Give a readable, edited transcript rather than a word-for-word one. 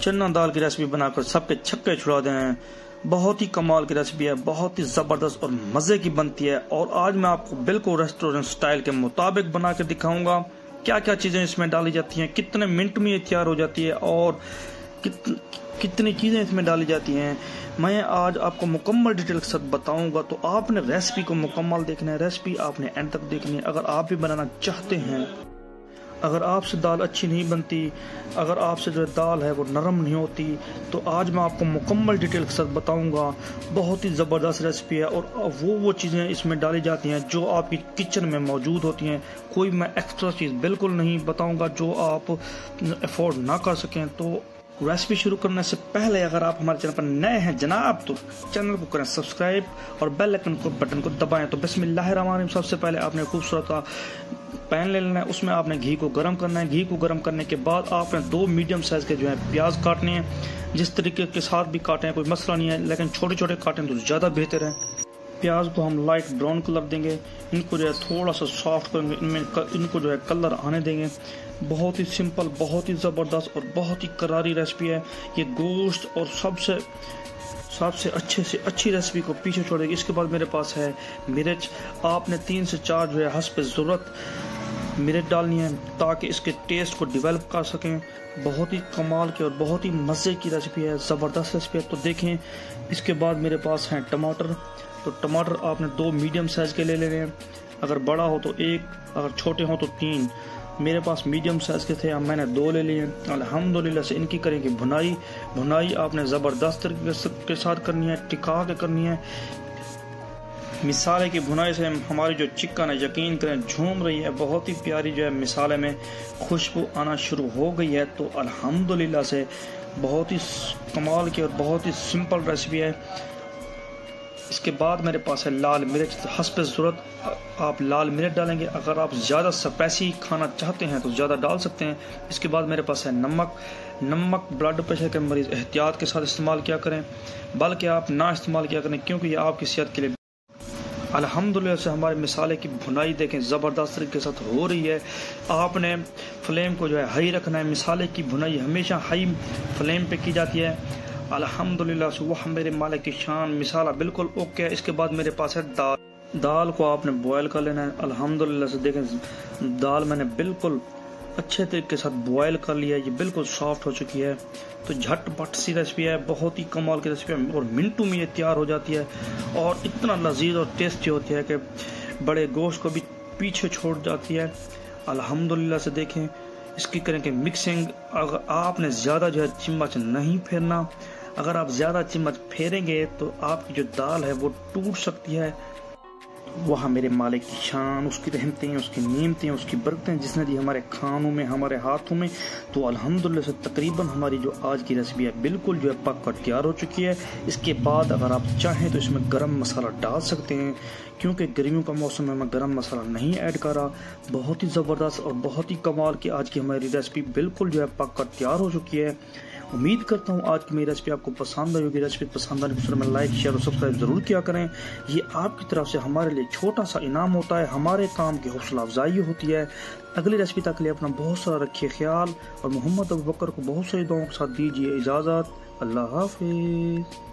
चना दाल की रेसिपी बनाकर सबके छक्के छुड़ा दें। बहुत ही कमाल की रेसिपी है, बहुत ही जबरदस्त और मजे की बनती है। और आज मैं आपको बिल्कुल रेस्टोरेंट स्टाइल के मुताबिक बना के दिखाऊंगा क्या क्या चीजें इसमें डाली जाती हैं, कितने मिनट में ये तैयार हो जाती है और कितनी चीजें इसमें डाली जाती हैं। मैं आज आपको मुकम्मल डिटेल के साथ बताऊंगा, तो आपने रेसिपी को मुकम्मल देखना है, रेसिपी आपने एंड तक देखनी है। अगर आप भी बनाना चाहते हैं, अगर आपसे दाल अच्छी नहीं बनती, अगर आपसे जो दाल है वो नरम नहीं होती, तो आज मैं आपको मुकम्मल डिटेल के साथ बताऊंगा। बहुत ही ज़बरदस्त रेसिपी है और वो चीज़ें इसमें डाली जाती हैं जो आपकी किचन में मौजूद होती हैं। कोई मैं एक्स्ट्रा चीज़ बिल्कुल नहीं बताऊंगा जो आप अफोर्ड ना कर सकें। तो रेसिपी शुरू करने से पहले अगर आप हमारे चैनल पर नए हैं जनाब, तो चैनल को करें सब्सक्राइब और बेल आइकन को बटन को दबाएं। तो बिस्मिल्लाहिर्रहमानिर्रहीम, सबसे पहले आपने खूबसूरत पैन ले लेना है, उसमें आपने घी को गर्म करना है। घी को गर्म करने के बाद आपने 2 मीडियम साइज के जो है प्याज काटने हैं। जिस तरीके के साथ भी काटें कोई मसला नहीं है, लेकिन छोटे छोटे काटें तो ज़्यादा बेहतर है। प्याज को हम लाइट ब्राउन कलर देंगे, इनको जो है थोड़ा सा सॉफ्ट करेंगे, इनको जो है कलर आने देंगे। बहुत ही सिंपल, बहुत ही ज़बरदस्त और बहुत ही करारी रेसिपी है ये। गोश्त और सबसे अच्छे से अच्छी रेसिपी को पीछे छोड़ेगी। इसके बाद मेरे पास है मिर्च। आपने 3 से 4 जो है हस्ब ज़रूरत मिर्च डालनी है ताकि इसके टेस्ट को डेवलप कर सकें। बहुत ही कमाल की और बहुत ही मज़े की रेसिपी है, ज़बरदस्त रेसिपी है। तो देखें, इसके बाद मेरे पास हैं टमाटर। तो टमाटर आपने 2 मीडियम साइज़ के ले लेने हैं। अगर बड़ा हो तो 1, अगर छोटे हो तो 3। मेरे पास मीडियम साइज़ के थे, अब मैंने 2 ले लिए। अल्हम्दुलिल्लाह से इनकी करेंगे भुनाई आपने ज़बरदस्त तरीके के साथ करनी है, टिका के करनी है। मिसाले की भुनाई से हमारी जो चिकन है, यकीन करें झूम रही है। बहुत ही प्यारी जो है मिसाले में खुशबू आना शुरू हो गई है। तो अल्हम्दुलिल्लाह से बहुत ही कमाल की और बहुत ही सिंपल रेसिपी है। इसके बाद मेरे पास है लाल मिर्च। हस्ब ज़रूरत आप लाल मिर्च डालेंगे। अगर आप ज़्यादा स्पाइसी खाना चाहते हैं तो ज़्यादा डाल सकते हैं। इसके बाद मेरे पास है नमक ब्लड प्रेशर के मरीज़ एहतियात के साथ इस्तेमाल किया करें, बल्कि आप ना इस्तेमाल किया करें, क्योंकि ये आपकी सेहत के लिए। अल्हम्दुलिल्लाह से हमारे मिसाले की भुनाई देखें ज़बरदस्त तरीके के साथ हो रही है। आपने फ्लेम को जो है हाई रखना है। मिसाले की भुनाई हमेशा हाई फ्लेम पे की जाती है। अल्हम्दुलिल्लाह से वह मेरे मालिक की शान, मिसाला बिल्कुल ओके है। इसके बाद मेरे पास है दाल को आपने बॉयल कर लेना है। अल्हम्दुलिल्लाह से देखें, दाल मैंने बिल्कुल अच्छे तरीके के साथ बॉयल कर लिया है, ये बिल्कुल सॉफ्ट हो चुकी है। तो झटपट सी रेसिपी है, बहुत ही कमाल की रेसिपी है और मिनटों में ये तैयार हो जाती है और इतना लजीज और टेस्टी होती है कि बड़े गोश्त को भी पीछे छोड़ जाती है। अल्हम्दुलिल्लाह से देखें, इसकी करेंगे मिक्सिंग। अगर आपने ज़्यादा जो है चम्मच नहीं फेरना, अगर आप ज़्यादा चम्मच फेरेंगे तो आपकी जो दाल है वो टूट सकती है। वहाँ मेरे मालिक की शान, उसकी रहमतें, उसकी नेमतें, उसकी बरकतें जिसने दी हमारे खानों में, हमारे हाथों में। तो अल्हम्दुलिल्लाह से तकरीबन हमारी जो आज की रेसिपी है बिल्कुल जो है पक कर तैयार हो चुकी है। इसके बाद अगर आप चाहें तो इसमें गरम मसाला डाल सकते हैं, क्योंकि गर्मियों का मौसम है, मैं गरम मसाला नहीं ऐड कर रहा। बहुत ही ज़बरदस्त और बहुत ही कमाल की आज की हमारी रेसिपी बिल्कुल जो है पक कर तैयार हो चुकी है। उम्मीद करता हूँ आज की मेरी रेसिपी आपको पसंद आई होगी। रेसिपी पसंद आने के में लाइक, शेयर और सब्सक्राइब जरूर किया करें। ये आपकी तरफ से हमारे लिए छोटा सा इनाम होता है, हमारे काम की हौसला अफजाई होती है। अगली रेसिपी तक के लिए अपना बहुत सारा रखिए ख्याल और मोहम्मद अबू बकर को बहुत सारी दुआओं के साथ दीजिए इजाज़त। अल्लाह हाफिज़।